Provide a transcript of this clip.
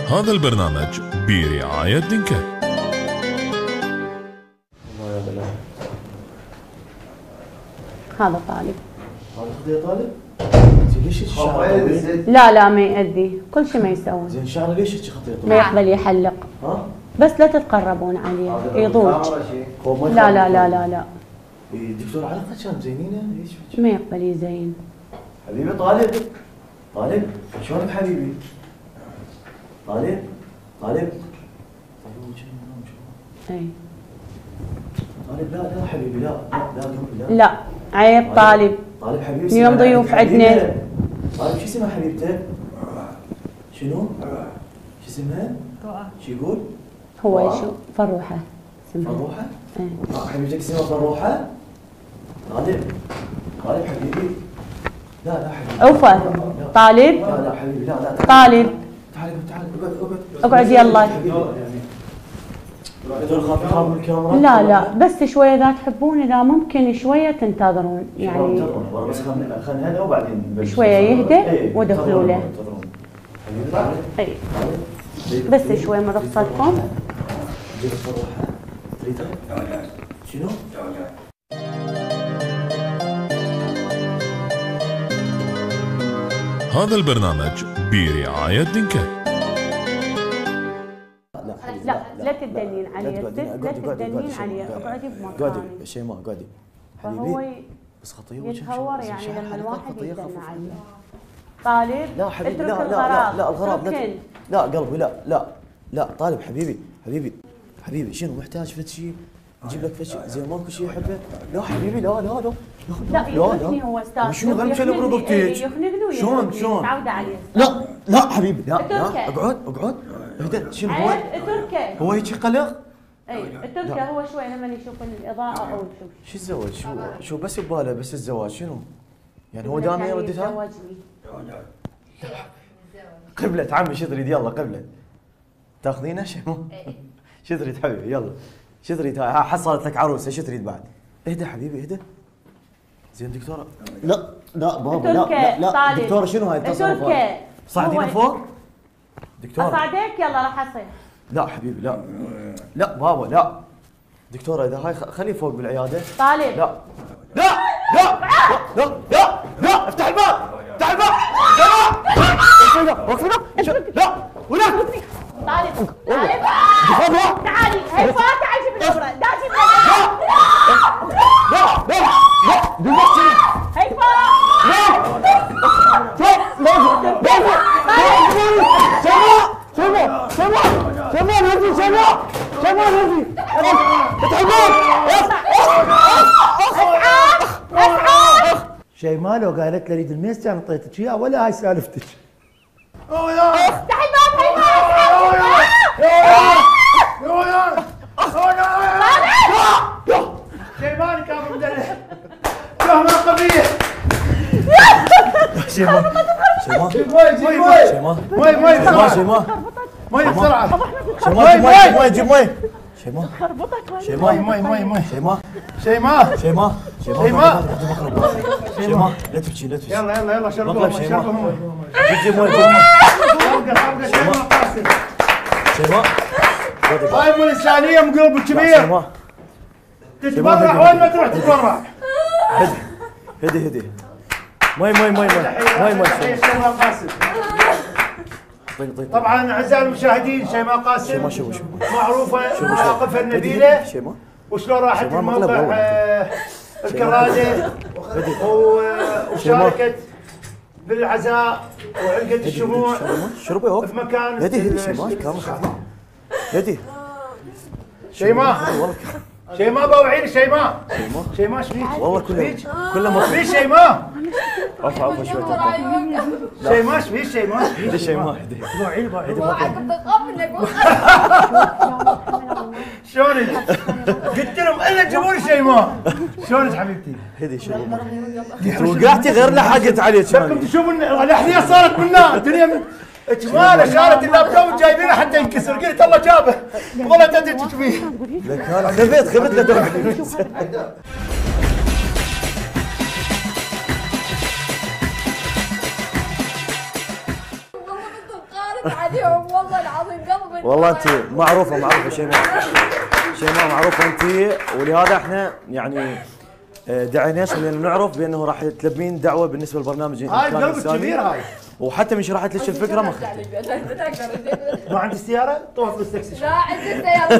هذا البرنامج برعاية دينكا. هذا طالب. هذا طالب؟ ليش لا ما يأذي، كل شيء ما يسوون. زين شعره ليش هيك خطيط؟ ما يقبل يحلق. ها؟ بس لا تتقربون عليه، يضوج. لا لا لا لا لا. دكتور علاقة كان زينينه؟ ليش؟ ما يقبل يزين. حبيبي طالب شلونك حبيبي؟ طالب اي طالب لا حبيبي لا لا عيب. طالب حبيبي اليوم ضيوف عندنا. طالب شو اسمها حبيبتك؟ شنو؟ شو اسمها؟ رؤى. شو يقول؟ هو شو؟ فروحة اسمها. فروحة؟ ايه. حبيبتك اسمها فروحة؟ طالب حبيبي لا حبيبي. اوفى. طالب. لا حبيبي لا طالب. تعال اقعد يلا. خاف من الكاميرا؟ لا بس شوية اذا تحبون، اذا ممكن شوية تنتظرون يعني. بس خلينا هذا وبعدين شوية يهدى ودخلوا له. اي بس شوية من رخصتكم. شنو؟ هذا البرنامج برعاية دينكا. لا تدنين عليه، لا تدنين عليه، اقعدي بمكانك. شيماء قعدي فهو بس خطيه يتهور يعني لما الواحد يدن عليه. طالب لا حبيبي اترك لا الغراب. الغراب لا قلبي لا طالب حبيبي شنو محتاج فد شيء؟ نجيب لك فد شيء زين ماكو شيء يحبه؟ لا حبيبي لا يخنقني هو استاذ. شنو هم شنو برودكتيج؟ يخنقني شلون؟ متعودة عليه. لا حبيبي لا اقعد اهدى. شنو هو؟ اتركه. هو هيك قلق؟ اي اتركه. هو شوي لما يشوف الاضاءة او يشوف. شو الزواج؟ شو بس بباله بس الزواج شنو؟ يعني هو دائما يرددها؟ زوجني. قبلت عمي شو تريد؟ يلا قبلت تاخذينه شنو؟ شو تريد حبيبي؟ يلا شو تريد؟ حصلت لك عروسه شو تريد بعد؟ اهدى حبيبي اهدى. زين دكتوره لا بابا لا دكتوره شنو هاي التصرفات؟ صعدينا فوق؟ دكتوره اصعدك يلا راح اصير. لا حبيبي لا بابا لا دكتوره اذا هاي خليه فوق بالعياده. طالب لا افتح الباب وقفنا لا ولا طالب تعالي هي فاتحه جيب الابره داشي هي شيماء لو قالت لي اريد الميز كان اعطيتك اياه ولا هاي سالفتك. افتحي الباب شيماء كان مدلع تهمه قبيح. شيماء مي بسرعه. جيب مي شيماء لا تبكي يلا شربوها جيب مي شيماء هاي مو الانسانيه مقلب كبير. تتبرع وين ما تروح تتبرع. هدي مي طيب طبعا اعزائي المشاهدين شيماء قاسم شو معروفه مواقفها النبيله وشلون راحت الموقع الكراده وشاركت بالعزاء وعلقت الشموع شربي في مكان هدي شيماء بوعين شيماء ايش فيك؟ والله كله ما في شيماء عفوا شوي شيماء ايش فيك شيماء؟ هدي شيماء شلونك؟ قلت لهم الا جيبوا لي شيماء. شلونك حبيبتي؟ هدي شو وقعتي غير لحقت عليك. شكلكم تشوفون الاحذيه صارت منا الدنيا اجماله شالت اللابتوب جايبينه حتى ينكسر. قلت الله جابه وظلت انت تشوفيه. خبت عليهم والله العظيم قلبي. والله انت معروفه شيماء معروفه انت، ولهذا احنا يعني دعيناش لان نعرف بانه راح تلبين دعوه بالنسبه للبرنامج. هاي قلب كبير هاي. وحتى من شرحت لك الفكره ما اخذت. ما عندي سياره؟ طوف بالسكسي. لا عندي سيارة.